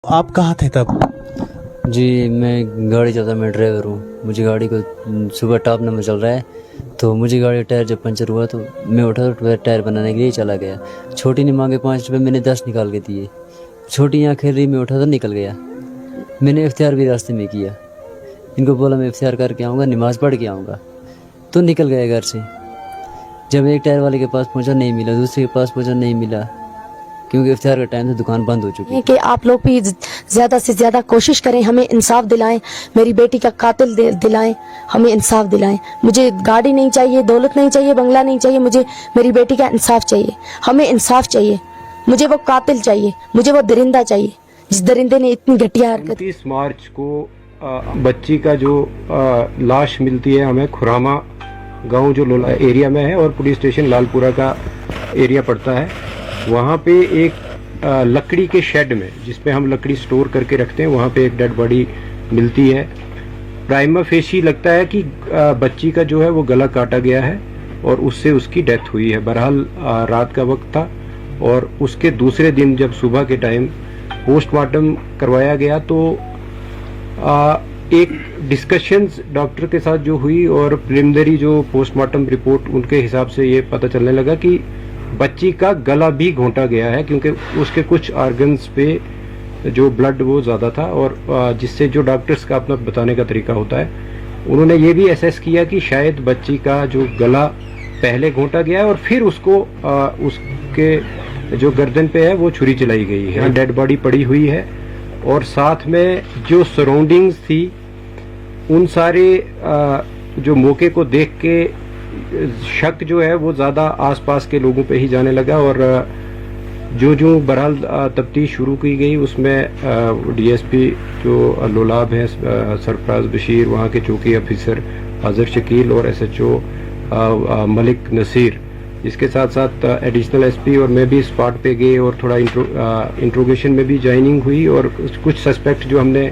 आप कहाँ थे तब? जी, मैं गाड़ी चलाता, मैं ड्राइवर हूँ। मुझे गाड़ी को सुबह टॉप नंबर चल रहा है, तो मुझे गाड़ी टायर जब पंचर हुआ तो मैं उठा तो टायर बनाने के लिए चला गया। छोटी ने मांगे 5 रुपये, मैंने 10 निकाल के दिए। छोटी यहाँ खेल रही, मैं उठा तो निकल गया। मैंने इफ्तियार भी रास्ते में किया। इनको बोला मैं इफ्तियार करके आऊँगा, नमाज़ पढ़ के आऊँगा, तो निकल गए घर से। जब एक टायर वाले के पास पहुँचा नहीं मिला, दूसरे के पास पहुँचा नहीं मिला, क्योंकि इफ्तियार का टाइम से दुकान बंद हो चुकी है। कि आप लोग भी ज्यादा से ज्यादा कोशिश करें, हमें इंसाफ दिलाएं, मेरी बेटी का कातिल दिलाएं, हमें इंसाफ दिलाएं। मुझे गाड़ी नहीं चाहिए, दौलत नहीं चाहिए, बंगला नहीं चाहिए, मुझे मेरी बेटी का इंसाफ चाहिए। हमें इंसाफ चाहिए, मुझे वो कातिल चाहिए, मुझे वो दरिंदा चाहिए जिस दरिंदे ने इतनी घटिया हरकत। 29 मार्च को बच्ची का जो लाश मिलती है हमें खुरामा गांव जो लोला एरिया में है, और पुलिस स्टेशन लालपुरा का एरिया पड़ता है। वहाँ पे एक लकड़ी के शेड में, जिसपे हम लकड़ी स्टोर करके रखते हैं, वहाँ पे एक डेड बॉडी मिलती है। प्राइमा फेशी लगता है कि बच्ची का जो है वो गला काटा गया है और उससे उसकी डेथ हुई है। बहरहाल रात का वक्त था, और उसके दूसरे दिन जब सुबह के टाइम पोस्टमार्टम करवाया गया तो एक डिस्कशंस डॉक्टर के साथ जो हुई, और प्रिलिमिनरी जो पोस्टमार्टम रिपोर्ट उनके हिसाब से ये पता चलने लगा कि बच्ची का गला भी घोंटा गया है, क्योंकि उसके कुछ ऑर्गन्स पे जो ब्लड वो ज़्यादा था, और जिससे जो डॉक्टर्स का अपना बताने का तरीका होता है, उन्होंने ये भी असेस किया कि शायद बच्ची का जो गला पहले घोंटा गया है और फिर उसको उसके जो गर्दन पे है वो छुरी चलाई गई है। डेड बॉडी पड़ी हुई है, और साथ में जो सराउंडिंग्स थी उन सारे जो मौके को देख के शक जो है वो ज़्यादा आसपास के लोगों पे ही जाने लगा। और जो बहरहाल तफ्तीश शुरू की गई, उसमें डीएसपी जो लोलाब है सरफराज बशीर, वहाँ के चौकी ऑफिसर आज़र शकील और एसएचओ मलिक नसीर, इसके साथ साथ एडिशनल एसपी और मैं भी स्पॉट पे गए और थोड़ा इंट्रोगेशन में भी ज्वाइनिंग हुई। और कुछ सस्पेक्ट जो हमने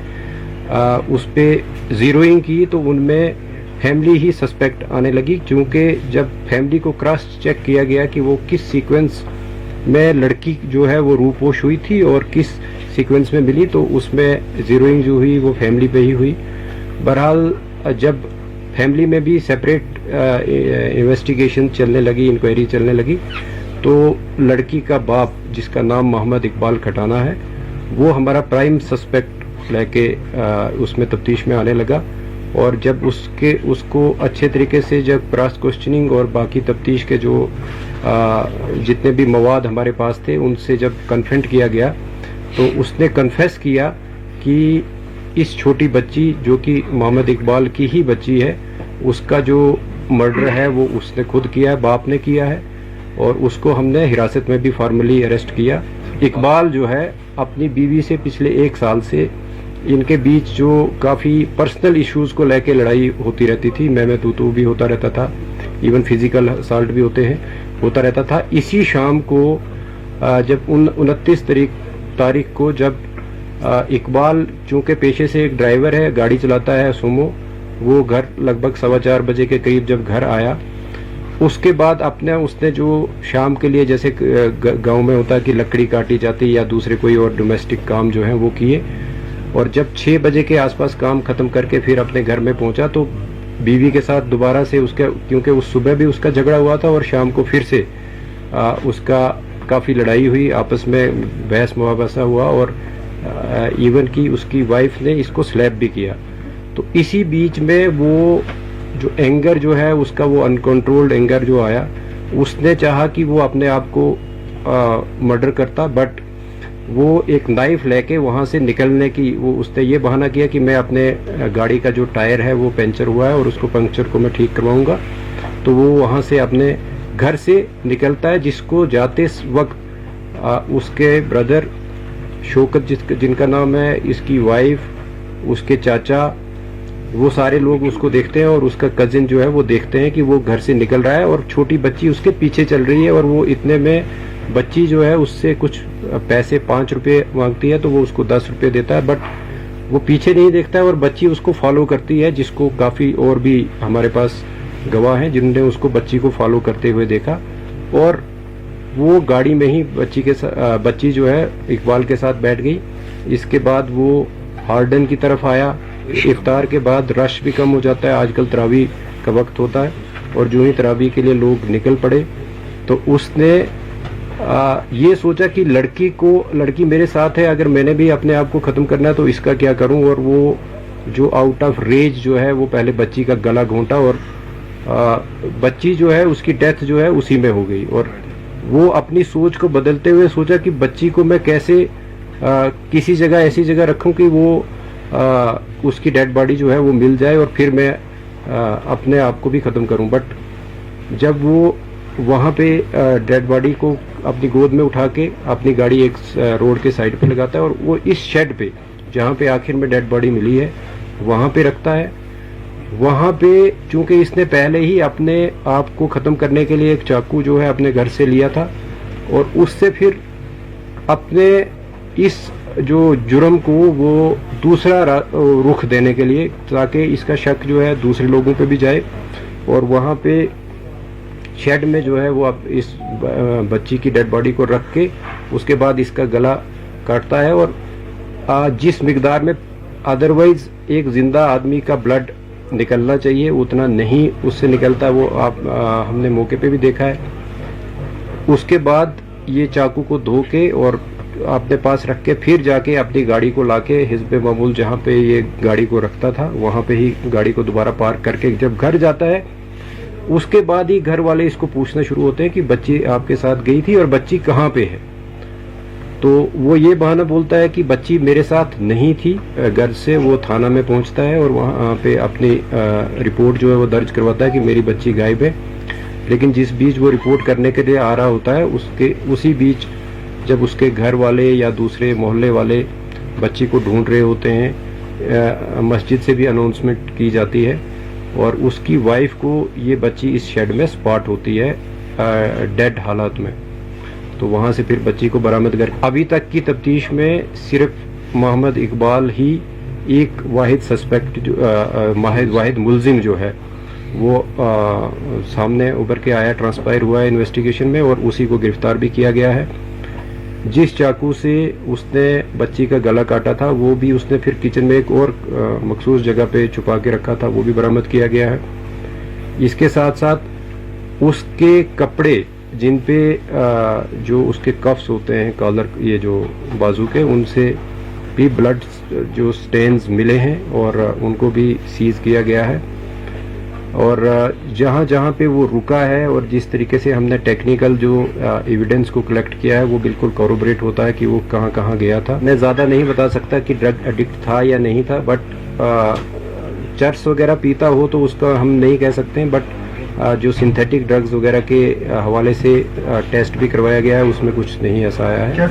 उस पर ज़ीरोइंग की तो उनमें फैमिली ही सस्पेक्ट आने लगी, क्योंकि जब फैमिली को क्रॉस चेक किया गया कि वो किस सीक्वेंस में लड़की जो है वो रूपोश हुई थी और किस सीक्वेंस में मिली, तो उसमें ज़ीरोइंग जो हुई वो फैमिली पे ही हुई। बहरहाल जब फैमिली में भी सेपरेट इन्वेस्टिगेशन चलने लगी, इंक्वायरी चलने लगी, तो लड़की का बाप जिसका नाम मोहम्मद इकबाल खटाना है, वो हमारा प्राइम सस्पेक्ट लेके उसमें तफ्तीश में आने लगा। और जब उसको अच्छे तरीके से जब क्रॉस क्वेश्चनिंग और बाकी तफ्तीश के जो जितने भी मवाद हमारे पास थे उनसे जब कन्फ्रंट किया गया, तो उसने कन्फेस किया कि इस छोटी बच्ची जो कि मोहम्मद इकबाल की ही बच्ची है, उसका जो मर्डर है वो उसने खुद किया है, बाप ने किया है, और उसको हमने हिरासत में भी फॉर्मली अरेस्ट किया। इकबाल जो है अपनी बीवी से पिछले 1 साल से इनके बीच जो काफ़ी पर्सनल इश्यूज़ को लेके लड़ाई होती रहती थी, मैं तू भी होता रहता था, इवन फिजिकल असाल्ट भी होता रहता था। इसी शाम को जब 29 तारीख को जब इकबाल चूँकि पेशे से एक ड्राइवर है, गाड़ी चलाता है सुमो, वो घर लगभग 4:15 बजे के करीब जब घर आया, उसके बाद उसने जो शाम के लिए जैसे गांव में होता है कि लकड़ी काटी जाती या दूसरे कोई और डोमेस्टिक काम जो है वो किए, और जब 6 बजे के आसपास काम खत्म करके फिर अपने घर में पहुंचा तो बीवी के साथ दोबारा से उसका, क्योंकि उस सुबह भी उसका झगड़ा हुआ था और शाम को फिर से उसका काफ़ी लड़ाई हुई, आपस में बहस मुबासा हुआ, और इवन की उसकी वाइफ ने इसको स्लैप भी किया। तो इसी बीच में वो जो एंगर जो है उसका, वो अनकंट्रोल्ड एंगर जो आया, उसने चाहा कि वो अपने आप को मर्डर करता, बट वो एक नाइफ लेके वहाँ से निकलने की उसने ये बहाना किया कि मैं अपने गाड़ी का जो टायर है वो पंचर हुआ है और उसको पंचर को मैं ठीक करवाऊंगा। तो वो वहाँ से अपने घर से निकलता है, जिसको जाते वक्त उसके ब्रदर शौकत जिनका नाम है, इसकी वाइफ, उसके चाचा, वो सारे लोग उसको देखते हैं, और उसका कजिन जो है वो देखते हैं कि वो घर से निकल रहा है और छोटी बच्ची उसके पीछे चल रही है। और वो इतने में बच्ची जो है उससे कुछ पैसे 5 रुपये मांगती है, तो वो उसको 10 रुपये देता है, बट वो पीछे नहीं देखता है और बच्ची उसको फॉलो करती है, जिसको काफ़ी और भी हमारे पास गवाह हैं जिन्होंने उसको बच्ची को फॉलो करते हुए देखा। और वो गाड़ी में ही बच्ची जो है इकबाल के साथ बैठ गई इसके बाद वो हार्डन की तरफ आया। इफ्तार के बाद रश भी कम हो जाता है, आजकल तरावी का वक्त होता है, और जो ही तरावी के लिए लोग निकल पड़े तो उसने ये सोचा कि लड़की मेरे साथ है, अगर मैंने भी अपने आप को ख़त्म करना है तो इसका क्या करूं। और वो जो आउट ऑफ रेज जो है वो पहले बच्ची का गला घोंटा, और बच्ची जो है उसकी डेथ जो है उसी में हो गई। और वो अपनी सोच को बदलते हुए सोचा कि बच्ची को मैं कैसे किसी जगह ऐसी जगह रखूं कि वो उसकी डेड बॉडी जो है वो मिल जाए और फिर मैं अपने आप को भी ख़त्म करूं। बट जब वो वहाँ पे डेड बॉडी को अपनी गोद में उठा के अपनी गाड़ी एक रोड के साइड पे लगाता है, और वो इस शेड पे जहाँ पे आखिर में डेड बॉडी मिली है वहाँ पे रखता है। वहाँ पे चूंकि इसने पहले ही अपने आप को ख़त्म करने के लिए एक चाकू जो है अपने घर से लिया था, और उससे फिर अपने इस जो जुर्म को वो दूसरा रुख देने के लिए, ताकि इसका शक जो है दूसरे लोगों पे भी जाए, और वहाँ पे शेड में जो है वो अब इस बच्ची की डेड बॉडी को रख के उसके बाद इसका गला काटता है। और जिस मिकदार में अदरवाइज एक जिंदा आदमी का ब्लड निकलना चाहिए उतना नहीं उससे निकलता, वो हमने मौके पे भी देखा है। उसके बाद ये चाकू को धो के और अपने पास रख के फिर जाके अपनी गाड़ी को लाके हिज़्ब मामूल जहाँ पे ये गाड़ी को रखता था वहाँ पे ही गाड़ी को दोबारा पार्क करके जब घर जाता है, उसके बाद ही घर वाले इसको पूछना शुरू होते हैं कि बच्ची आपके साथ गई थी और बच्ची कहाँ पे है। तो वो ये बहाना बोलता है कि बच्ची मेरे साथ नहीं थी। घर से वो थाना में पहुंचता है और वहाँ पे अपनी रिपोर्ट जो है वो दर्ज करवाता है कि मेरी बच्ची गायब है। लेकिन जिस बीच वो रिपोर्ट करने के लिए आ रहा होता है उसी बीच जब उसके घर वाले या दूसरे मोहल्ले वाले बच्ची को ढूंढ रहे होते हैं, मस्जिद से भी अनाउंसमेंट की जाती है और उसकी वाइफ को ये बच्ची इस शेड में स्पॉट होती है डेड हालात में। तो वहाँ से फिर बच्ची को बरामद कर, अभी तक की तफ्तीश में सिर्फ मोहम्मद इकबाल ही एक वाहिद सस्पेक्ट जो वाहिद मुलजिम जो है वो सामने उभर के आया, ट्रांसपायर हुआ है इन्वेस्टिगेशन में, और उसी को गिरफ्तार भी किया गया है। जिस चाकू से उसने बच्ची का गला काटा था वो भी उसने फिर किचन में एक और मखसूस जगह पे छुपा के रखा था, वो भी बरामद किया गया है। इसके साथ साथ उसके कपड़े जिन पे जो उसके कफ्स होते हैं कॉलर, ये जो बाजू के, उनसे भी ब्लड जो स्टेन्स मिले हैं और उनको भी सीज किया गया है। और जहाँ जहाँ पे वो रुका है और जिस तरीके से हमने टेक्निकल जो एविडेंस को कलेक्ट किया है वो बिल्कुल कॉरोबरेट होता है कि वो कहाँ कहाँ गया था। मैं ज़्यादा नहीं बता सकता कि ड्रग एडिक्ट था या नहीं था, बट चर्स वगैरह पीता हो तो उसका हम नहीं कह सकते हैं। बट जो सिंथेटिक ड्रग्स वगैरह के हवाले से टेस्ट भी करवाया गया है उसमें कुछ नहीं ऐसा आया है।